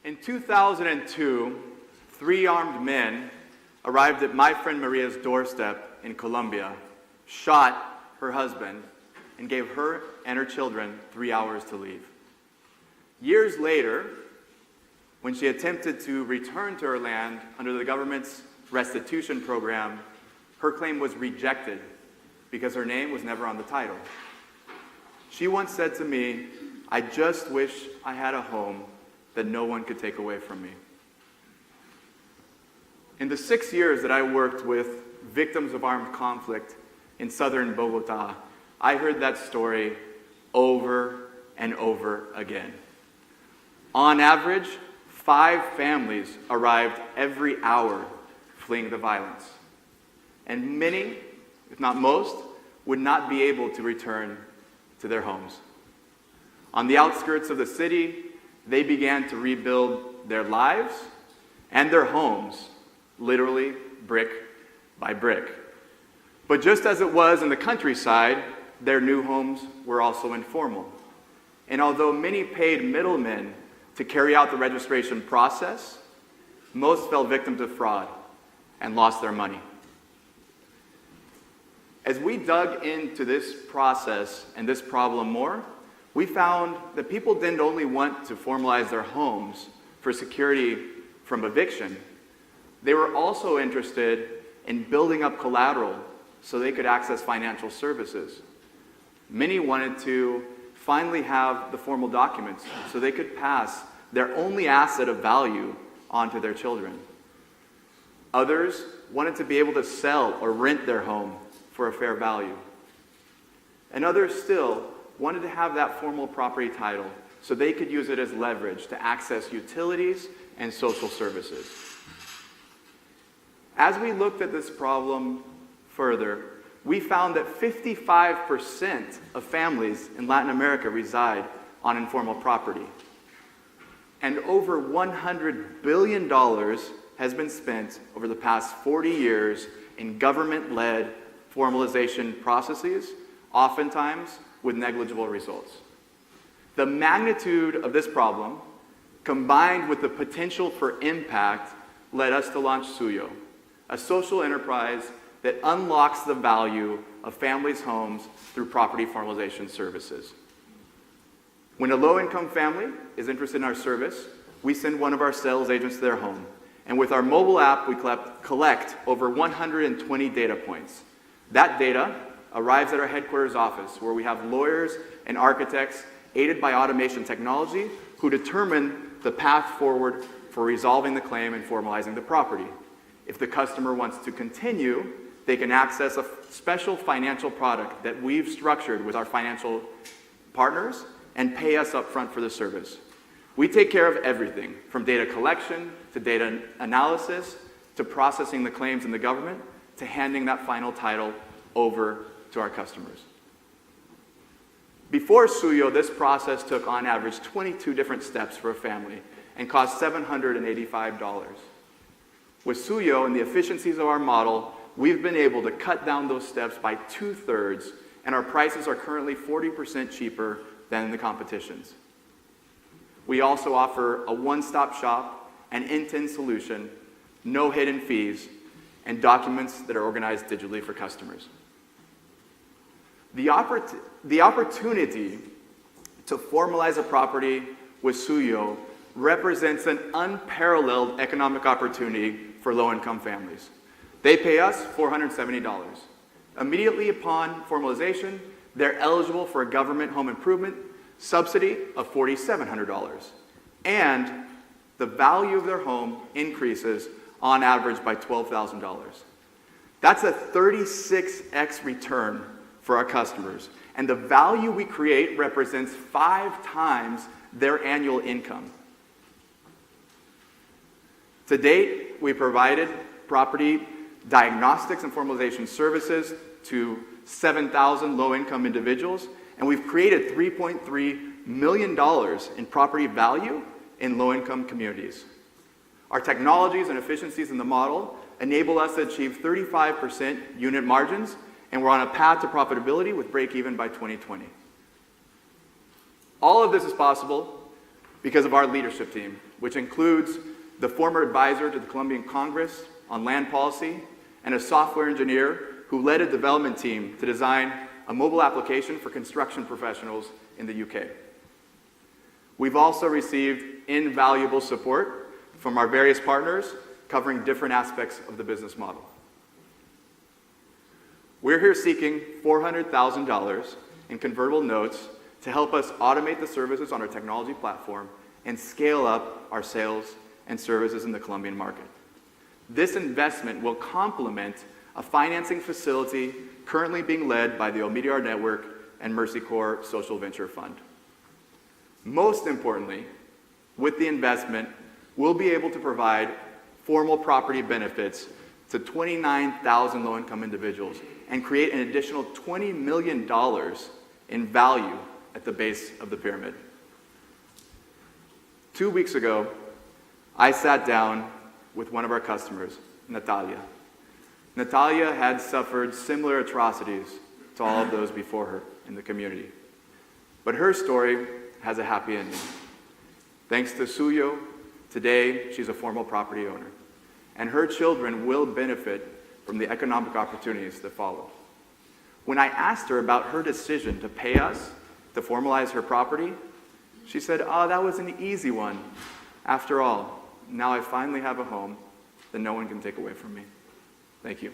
In 2002, 3 armed men arrived at my friend Maria's doorstep in Colombia, shot her husband, and gave her and her children 3 hours to leave. Years later, when she attempted to return to her land under the government's restitution program, her claim was rejected because her name was never on the title. She once said to me, "I just wish I had a home that no one could take away from me." In the 6 years that I worked with victims of armed conflict in southern Bogota, I heard that story over and over again. On average, 5 families arrived every hour fleeing the violence. And many, if not most, would not be able to return to their homes. On the outskirts of the city, they began to rebuild their lives and their homes, literally brick by brick. But just as it was in the countryside, their new homes were also informal. And although many paid middlemen to carry out the registration process, most fell victim to fraud and lost their money. As we dug into this process and this problem more, we found that people didn't only want to formalize their homes for security from eviction, they were also interested in building up collateral so they could access financial services. Many wanted to finally have the formal documents so they could pass their only asset of value onto their children. Others wanted to be able to sell or rent their home for a fair value. And others still wanted to have that formal property title so they could use it as leverage to access utilities and social services. As we looked at this problem further, we found that 55% of families in Latin America reside on informal property. And over $100 billion has been spent over the past 40 years in government-led formalization processes, oftentimes with negligible results. The magnitude of this problem, combined with the potential for impact, led us to launch Suyo, a social enterprise that unlocks the value of families' homes through property formalization services. When a low-income family is interested in our service, we send one of our sales agents to their home. And with our mobile app, we collect over 120 data points. That data arrives at our headquarters office, where we have lawyers and architects aided by automation technology who determine the path forward for resolving the claim and formalizing the property. If the customer wants to continue, they can access a special financial product that we've structured with our financial partners and pay us up front for the service. We take care of everything, from data collection to data analysis to processing the claims in the government to handing that final title over to our customers. Before Suyo, this process took on average 22 different steps for a family and cost $785. With Suyo and the efficiencies of our model, we've been able to cut down those steps by 2/3, and our prices are currently 40% cheaper than the competition's. We also offer a one-stop shop, an end-to-end solution, no hidden fees, and documents that are organized digitally for customers. The opportunity to formalize a property with Suyo represents an unparalleled economic opportunity for low-income families. They pay us $470. Immediately upon formalization, they're eligible for a government home improvement subsidy of $4,700. And the value of their home increases on average by $12,000. That's a 36x return for our customers. And the value we create represents 5 times their annual income. To date, we provided property diagnostics and formalization services to 7,000 low-income individuals, and we've created $3.3 million in property value in low-income communities. Our technologies and efficiencies in the model enable us to achieve 35% unit margins, and we're on a path to profitability with break-even by 2020. All of this is possible because of our leadership team, which includes the former advisor to the Colombian Congress on land policy and a software engineer who led a development team to design a mobile application for construction professionals in the UK. We've also received invaluable support from our various partners covering different aspects of the business model. We're here seeking $400,000 in convertible notes to help us automate the services on our technology platform and scale up our sales and services in the Colombian market. This investment will complement a financing facility currently being led by the Omidyar Network and Mercy Corps Social Venture Fund. Most importantly, with the investment, we'll be able to provide formal property benefits to 29,000 low-income individuals and create an additional $20 million in value at the base of the pyramid. 2 weeks ago, I sat down with one of our customers, Natalia. Natalia had suffered similar atrocities to all of those before her in the community. But her story has a happy ending. Thanks to Suyo, today she's a formal property owner, and her children will benefit from the economic opportunities that follow. When I asked her about her decision to pay us to formalize her property, she said, "Oh, that was an easy one. After all, now I finally have a home that no one can take away from me." Thank you.